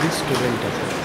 this student আছে।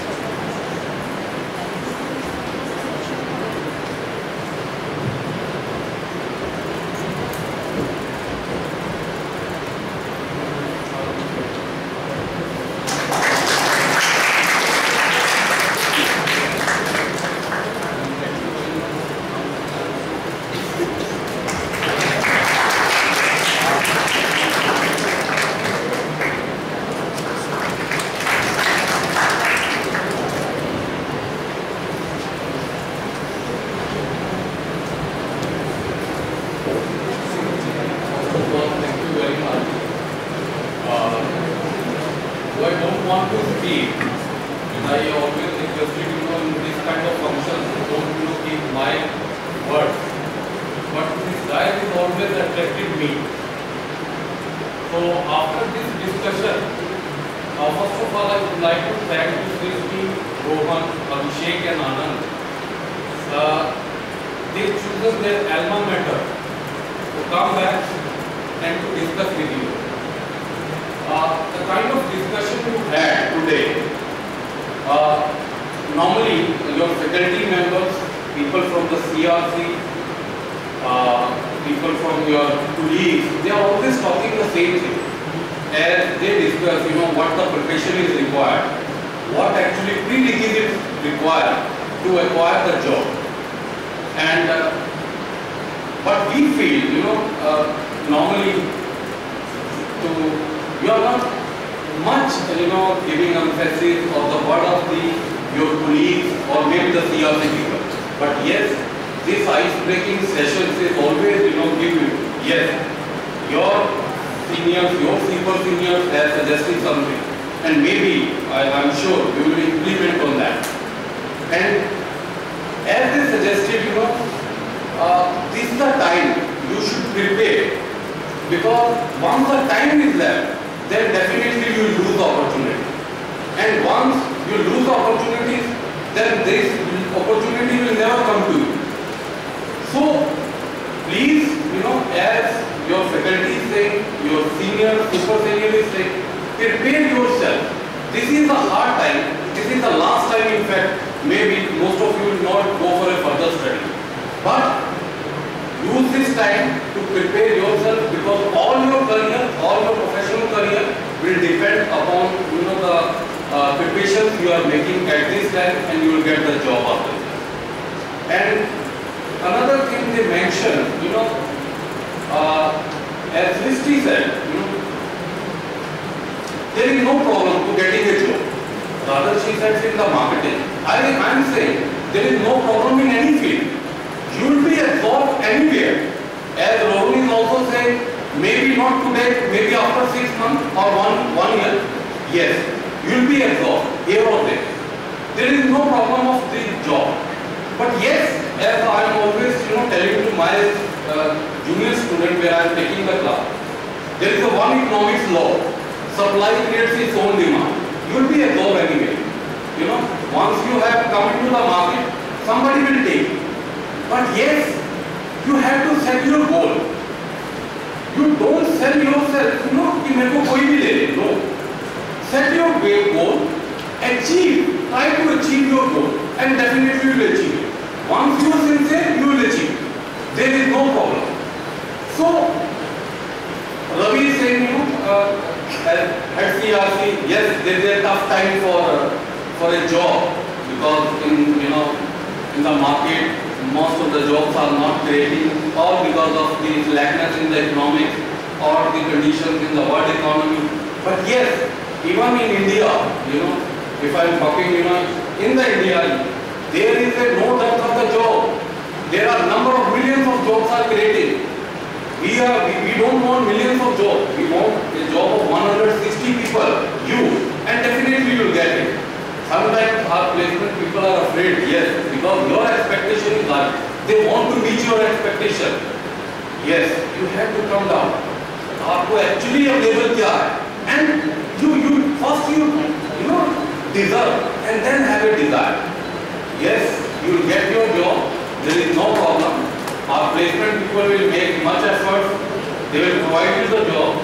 They will provide you the job,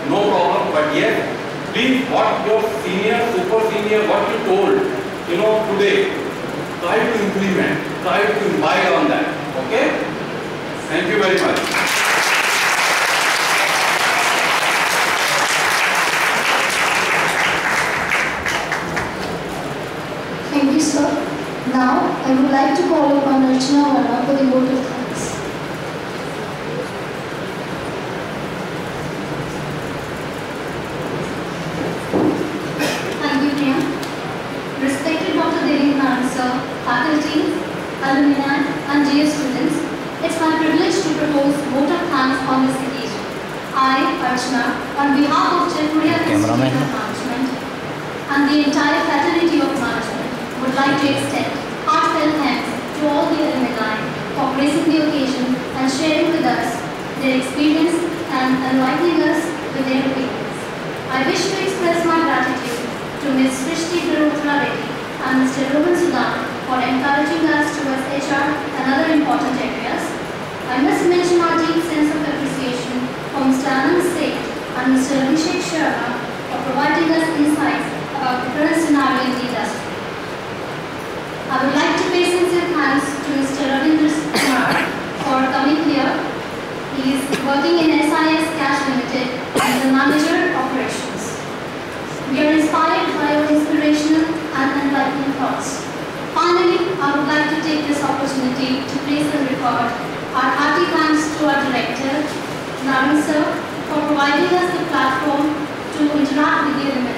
no problem. But yes, please, what what your senior, super senior, what you told, today, try to implement, try to imbibe on that. Okay? Thank you very much. Thank you, sir. Now, I would like to call upon Archana Varma for the vote of thanks. Thank you, Priya. Respected Dr. Dilip Ma'am, sir, faculty, alumni, and dear students, it's my privilege to propose vote of thanks on this occasion. I, Archana, on behalf of Jaipuria Institute of Management and the entire fraternity of management, would like to extend heartfelt thanks to all the alumni for gracing the occasion and sharing with us their experience and enlightening us with their opinions. I wish to express my gratitude to Ms. Srishti Garotra Reddy and Mr. Rohan Sudan for encouraging us towards HR and other important areas. I must mention our deep sense of appreciation for Mr. Anand Seth and Mr. Abhishek Sharma for providing us insights about the current scenario in the industry. I would like to pay sincere thanks to Mr. Ravindra Kumar for coming here. He is working in SIS Cash Limited as the Manager Operations. We are inspired by your inspirational and enlightening thoughts. Finally, I would like to take this opportunity to place and record our hearty thanks to our Director, Narun Sir, for providing us the platform to interact with the alumni